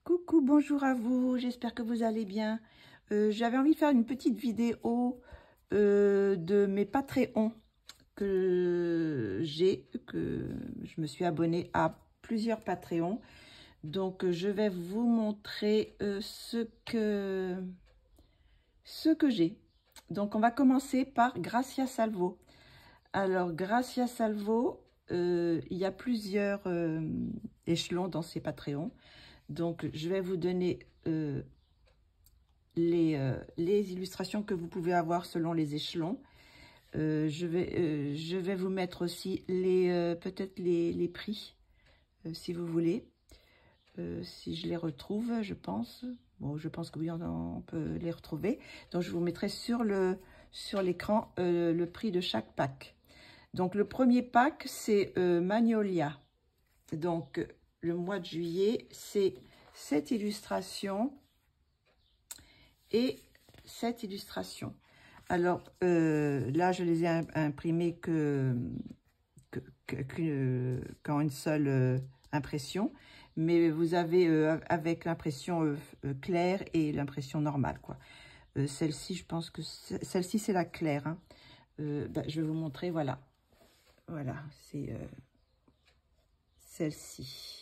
Coucou, bonjour à vous, j'espère que vous allez bien. J'avais envie de faire une petite vidéo de mes Patreons que je me suis abonnée à plusieurs Patreons. Donc, je vais vous montrer ce que j'ai. Donc, on va commencer par Gracia Salvo. Alors, Gracia Salvo, il y a plusieurs échelons dans ces Patreons. Donc, je vais vous donner les illustrations que vous pouvez avoir selon les échelons. Je vais vous mettre aussi peut-être les prix, si vous voulez. Si je les retrouve, je pense. Bon, je pense que oui, on peut les retrouver. Donc, je vous mettrai sur l'écran le prix de chaque pack. Donc, le premier pack, c'est Magnolia. Donc, le mois de juillet, c'est cette illustration et cette illustration. Alors, là, je les ai imprimés qu'en une seule impression. Mais vous avez avec l'impression claire et l'impression normale, quoi. Celle-ci, je pense que celle-ci, c'est la claire. Hein. Je vais vous montrer, voilà. Voilà, c'est celle-ci.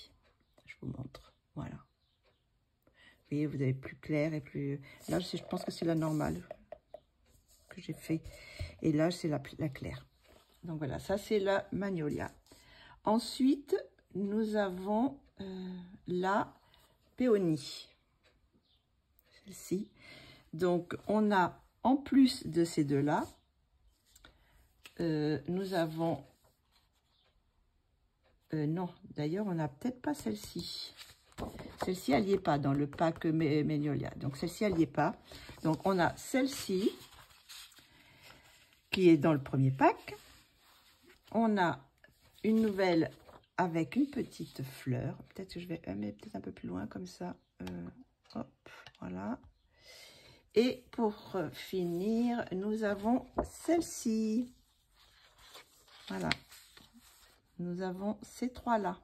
Je vous montre, voilà. Vous voyez, vous avez plus clair et plus... Là, je pense que c'est la normale que j'ai fait. Et là, c'est la claire. Donc, voilà, ça, c'est la Magnolia. Ensuite, nous avons la Péonie. Celle-ci. Donc, on a, en plus de ces deux-là, nous avons... non, d'ailleurs, on n'a peut-être pas celle-ci. Celle-ci, elle n'y est pas dans le pack Magnolia. Donc, celle-ci, elle n'y est pas. Donc, on a celle-ci qui est dans le premier pack. On a une nouvelle avec une petite fleur. Peut-être que je vais mettre peut-être un peu plus loin comme ça. Hop, voilà. Et pour finir, nous avons celle-ci. Voilà. Nous avons ces trois-là.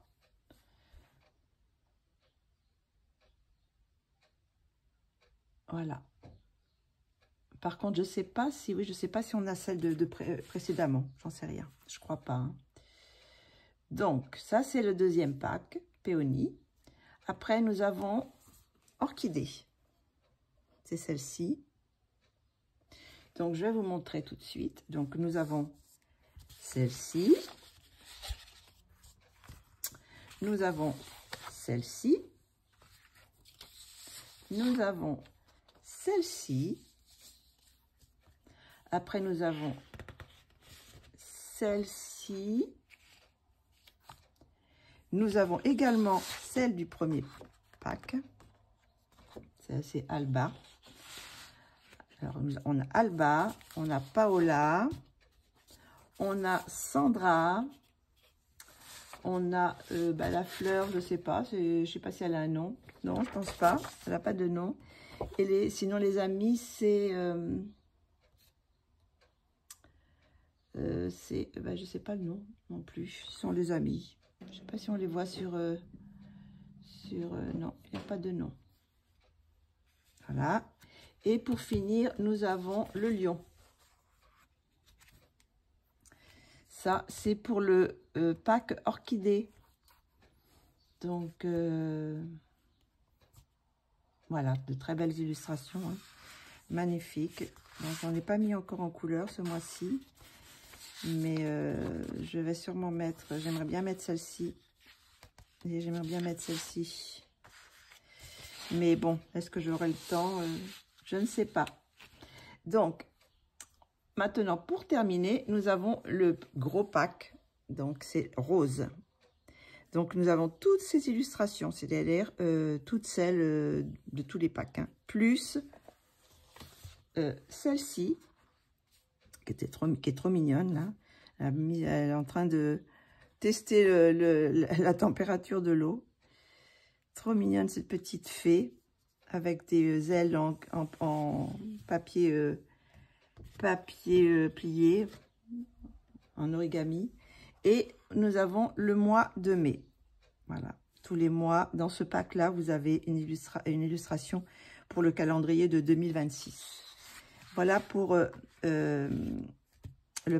Voilà. Par contre, je sais pas si, oui, je sais pas si on a celle de précédemment. J'en sais rien. Je crois pas. Hein. Donc, ça, c'est le deuxième pack, Péonie. Après, nous avons Orchidée. C'est celle-ci. Donc, je vais vous montrer tout de suite. Donc, nous avons celle-ci. Nous avons celle-ci. Nous avons celle-ci. Après, nous avons celle-ci. Nous avons également celle du premier pack. C'est Alba. Alors, on a Alba, on a Paola, on a Sandra, on a la fleur, je sais pas si elle a un nom. Non, je pense pas. Elle n'a pas de nom. Et sinon, les amis, c'est... je sais pas le nom non plus. Ce sont les amis. Je sais pas si on les voit sur... non, il n'y a pas de nom. Voilà. Et pour finir, nous avons le lion. Ça, c'est pour le pack orchidée. Donc, voilà, de très belles illustrations. Hein. Magnifiques. J'en ai pas mis encore en couleur ce mois-ci. Mais je vais sûrement mettre... J'aimerais bien mettre celle-ci. Et j'aimerais bien mettre celle-ci. Mais bon, est-ce que j'aurai le temps? Je ne sais pas. Donc, maintenant, pour terminer, nous avons le gros pack. Donc, c'est rose. Donc, nous avons toutes ces illustrations, c'est-à-dire toutes celles de tous les packs. Hein, plus celle-ci, qui est trop mignonne. Là. Elle est en train de tester la température de l'eau. Trop mignonne, cette petite fée, avec des ailes en papier, plié, en origami. Et nous avons le mois de mai. Voilà. tous les mois. Dans ce pack-là, vous avez une illustration pour le calendrier de 2026. Voilà pour le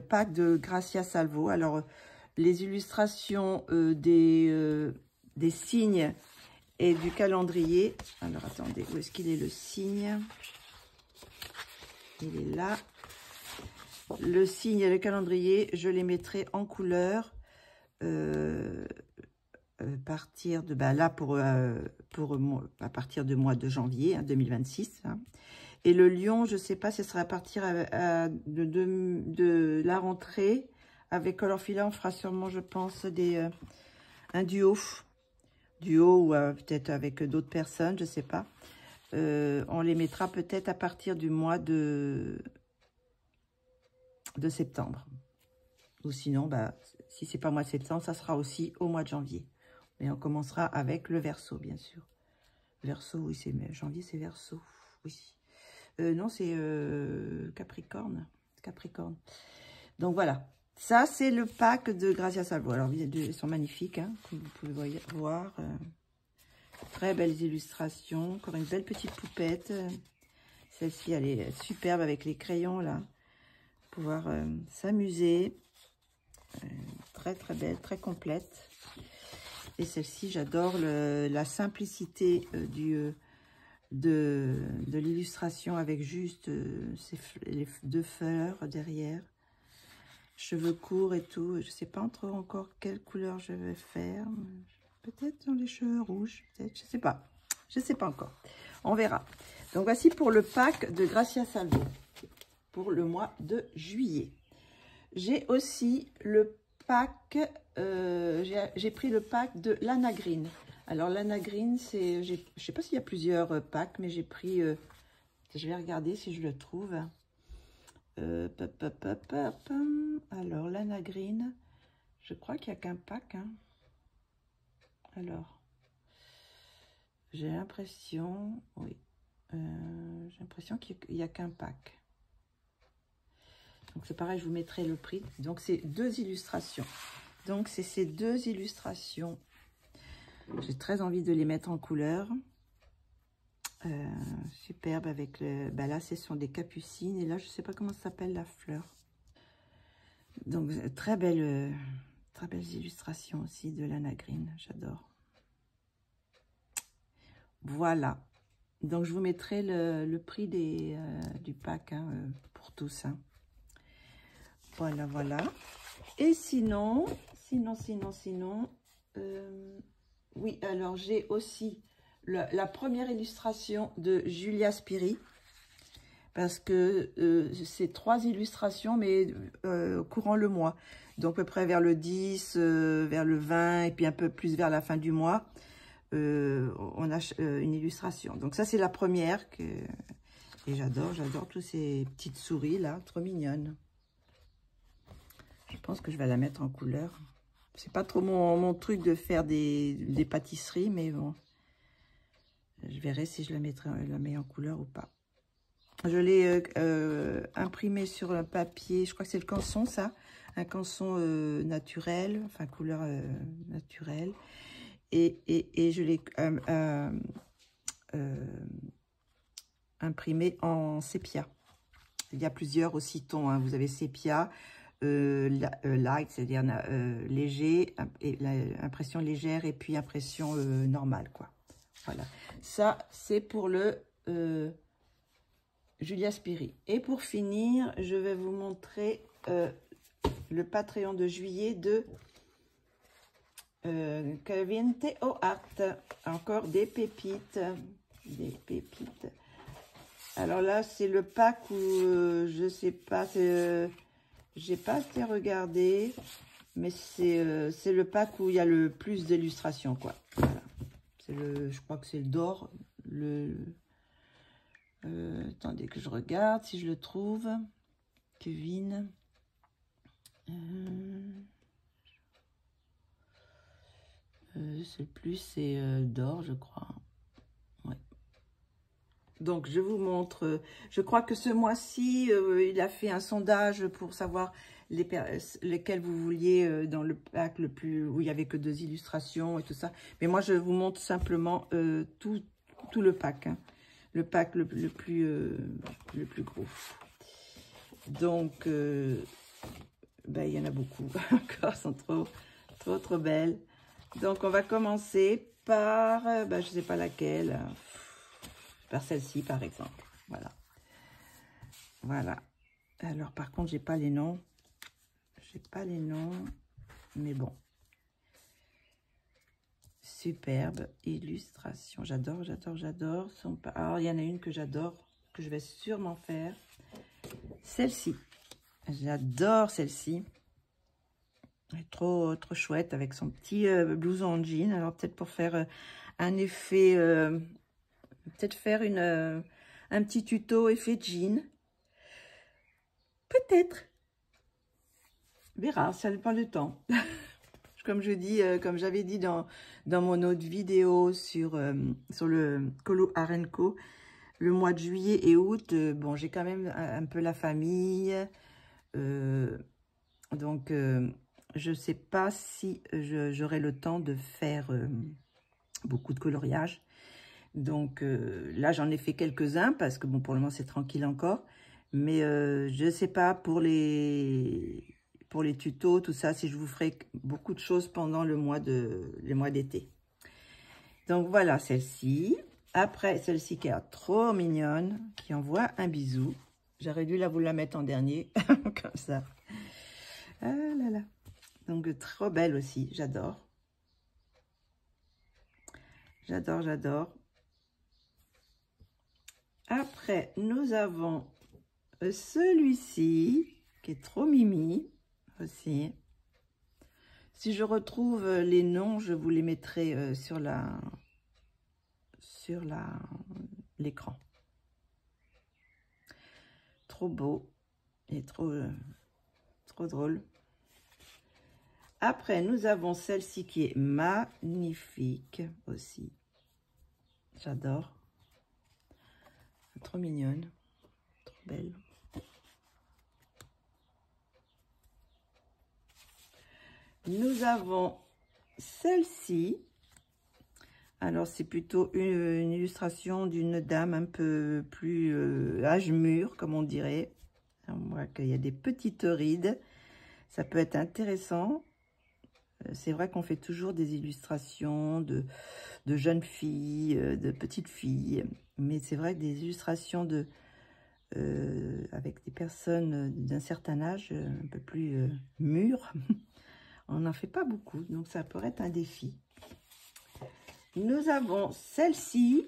pack de Gracia Salvo. Alors, les illustrations des signes et du calendrier. Alors, attendez, où est-ce qu'il est le signe? Il est là. Le signe et le calendrier, je les mettrai en couleur partir de là à partir du mois de janvier 2026. Hein. Et le lion, je ne sais pas, ce sera à partir de la rentrée. Avec Colorfila, on fera sûrement, je pense, un duo ou peut-être avec d'autres personnes, je ne sais pas. On les mettra peut-être à partir du mois de septembre. Ou sinon, si ce n'est pas mois de septembre, ça sera aussi au mois de janvier. Mais on commencera avec le Verseau, bien sûr. Verseau, oui, c'est janvier, c'est Verseau. Oui. Non, c'est Capricorne. Capricorne. Donc voilà. Ça, c'est le pack de Gracia Salvo. Alors, ils sont magnifiques, hein, comme vous pouvez voir. Très belles illustrations. Encore une belle petite poupette. Celle-ci, elle est superbe avec les crayons, là. Pouvoir s'amuser. Très, très belle, très complète. Et celle-ci, j'adore la simplicité de l'illustration avec juste les 2 fleurs derrière. Cheveux courts et tout. Je ne sais pas encore quelle couleur je vais faire. Peut-être dans les cheveux rouges. Peut-être, je ne sais pas. Je ne sais pas encore. On verra. Donc, voici pour le pack de Gracia Salvo pour le mois de juillet. J'ai aussi le pack, j'ai pris le pack de Lana Green. Alors, Lana Green, c'est, je ne sais pas s'il y a plusieurs packs, mais j'ai pris, je vais regarder si je le trouve. Alors, Lana Green, je crois qu'il n'y a qu'un pack. Hein. Alors, j'ai l'impression, oui, j'ai l'impression qu'il n'y a qu'un pack. Donc, c'est pareil, je vous mettrai le prix. Donc, c'est 2 illustrations. Donc, c'est ces 2 illustrations. J'ai très envie de les mettre en couleur. Superbe avec le... là, ce sont des capucines. Et là, je ne sais pas comment ça s'appelle la fleur. Donc, très belles illustrations aussi de Lana Green. J'adore. Voilà. Donc, je vous mettrai le prix du pack hein, pour tous. Hein. Voilà, voilà. Et sinon, oui, alors j'ai aussi la première illustration de Julia Spiri, parce que c'est 3 illustrations, mais courant le mois. Donc, à peu près vers le 10, vers le 20, et puis un peu plus vers la fin du mois, on a une illustration. Donc, ça, c'est la première, et j'adore tous ces petites souris, là, trop mignonnes. Je pense que je vais la mettre en couleur. C'est pas trop mon truc de faire des pâtisseries, mais bon. Je verrai si je la mets en couleur ou pas. Je l'ai imprimé sur un papier, je crois que c'est le canson, ça. Un canson naturel, enfin couleur naturelle. Et je l'ai imprimé en sépia. Il y a plusieurs aussi tons. Hein. Vous avez sépia. Light, c'est-à-dire léger, et impression légère et puis impression normale, quoi. Voilà. Ça, c'est pour le Julia Spiri. Et pour finir, je vais vous montrer le Patreon de juillet de Calvin Teo Art. Encore des pépites. Des pépites. Alors là, c'est le pack où, je sais pas, c'est... j'ai pas assez regardé, mais c'est le pack où il y a le plus d'illustrations, quoi. Voilà. Je crois que c'est le d'or. Attendez que je regarde si je le trouve. Kevin. C'est plus, c'est d'or, je crois. Ouais. Donc, je vous montre. Je crois que ce mois-ci, il a fait un sondage pour savoir lesquels vous vouliez dans le pack le plus, où il n'y avait que 2 illustrations et tout ça. Mais moi, je vous montre simplement tout le pack. Hein. Le pack le plus gros. Donc, ben, il y en a beaucoup. Encore, elles sont trop belles. Donc, on va commencer par, ben, je ne sais pas laquelle, par celle-ci, par exemple. Voilà. Voilà. Alors, par contre, j'ai pas les noms. J'ai pas les noms. Mais bon. Superbe illustration. J'adore, j'adore, j'adore. Alors, il y en a une que j'adore, que je vais sûrement faire. Celle-ci. J'adore celle-ci. Elle est trop chouette avec son petit blouson en jean. Alors, peut-être pour faire un effet... peut-être faire un petit tuto effet jean. Peut-être. Verra, ça dépend du temps. Comme je dis, comme j'avais dit dans mon autre vidéo sur le Colo Arenco, le mois de juillet et août, bon, j'ai quand même un peu la famille. Donc, je ne sais pas si j'aurai le temps de faire beaucoup de coloriage. Donc, là, j'en ai fait quelques-uns parce que, bon, pour le moment, c'est tranquille encore. Mais je ne sais pas pour les tutos, tout ça, si je vous ferai beaucoup de choses pendant les mois d'été. Donc, voilà celle-ci. Après, celle-ci qui est trop mignonne, qui envoie un bisou. J'aurais dû vous la mettre en dernier, comme ça. Ah là là. Donc, trop belle aussi, j'adore. J'adore, j'adore. Après, nous avons celui-ci, qui est trop mimi aussi. Si je retrouve les noms, je vous les mettrai sur l'écran. Trop beau et trop drôle. Après, nous avons celle-ci qui est magnifique aussi. J'adore. Trop mignonne, trop belle. Nous avons celle-ci. Alors, c'est plutôt une illustration d'une dame un peu plus âge mûr, comme on dirait. On voit qu'il y a des petites rides. Ça peut être intéressant. C'est vrai qu'on fait toujours des illustrations de jeunes filles, de petites filles. Mais c'est vrai que des illustrations avec des personnes d'un certain âge, un peu plus mûres, on n'en fait pas beaucoup. Donc, ça pourrait être un défi. Nous avons celle-ci,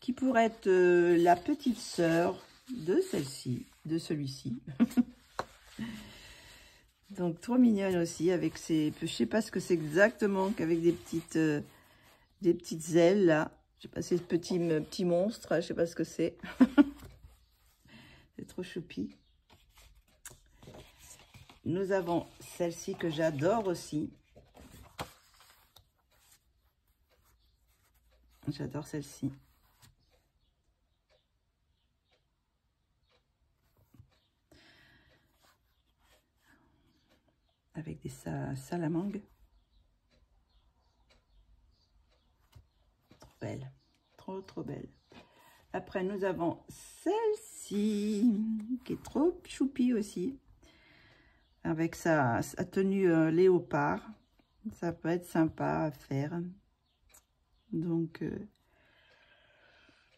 qui pourrait être la petite sœur de celle-ci, de celui-ci. Donc, trop mignonne aussi, avec ses... Je sais pas ce que c'est exactement, qu'avec des petites ailes, là. Je sais pas, ces petits monstres, je sais pas ce que c'est. C'est trop choupi. Nous avons celle-ci que j'adore aussi. J'adore celle-ci. Avec des salamangues. Trop belle. Trop belle. Après, nous avons celle-ci, qui est trop choupi aussi. Avec sa tenue léopard. Ça peut être sympa à faire. Donc,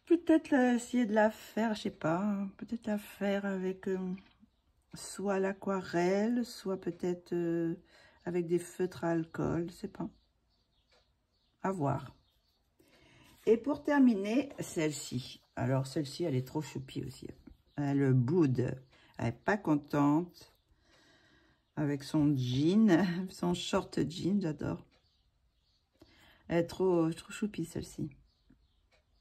peut-être essayer de la faire, je sais pas. Peut-être la faire avec soit l'aquarelle, soit peut-être avec des feutres à alcool. Je sais pas. À voir. Et pour terminer, celle-ci. Alors, celle-ci, elle est trop choupie aussi. Elle boude. Elle n'est pas contente. Avec son jean, son short jean, j'adore. Elle est trop choupie, celle-ci.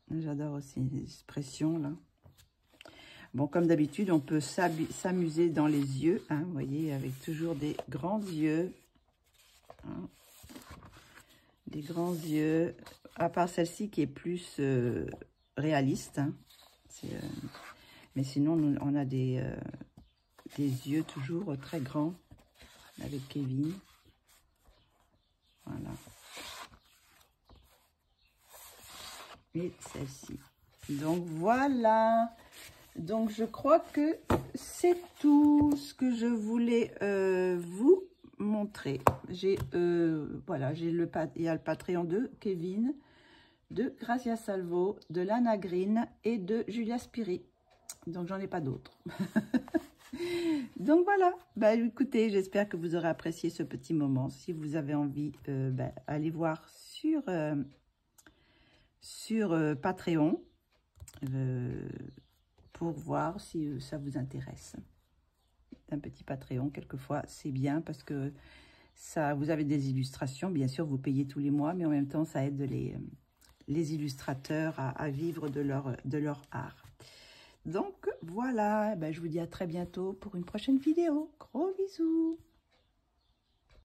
J'adore aussi les expressions, là. Bon, comme d'habitude, on peut s'amuser dans les yeux, hein, vous voyez, avec toujours des grands yeux. Hein, des grands yeux. À part celle-ci qui est plus réaliste. Hein, mais sinon, on a des des yeux toujours très grands avec Kevin. Voilà. Et celle-ci. Donc voilà. Donc je crois que c'est tout ce que je voulais vous montrer. J'ai voilà, il y a le Patreon de Kevin, de Grazia Salvo, de Lana Green et de Julia Spiri. Donc j'en ai pas d'autres. Donc voilà, bah, écoutez, j'espère que vous aurez apprécié ce petit moment. Si vous avez envie, allez voir sur Patreon pour voir si ça vous intéresse. Un petit Patreon, quelquefois, c'est bien parce que ça, vous avez des illustrations. Bien sûr, vous payez tous les mois, mais en même temps, ça aide les illustrateurs à vivre de leur art. Donc, voilà, ben, je vous dis à très bientôt pour une prochaine vidéo. Gros bisous!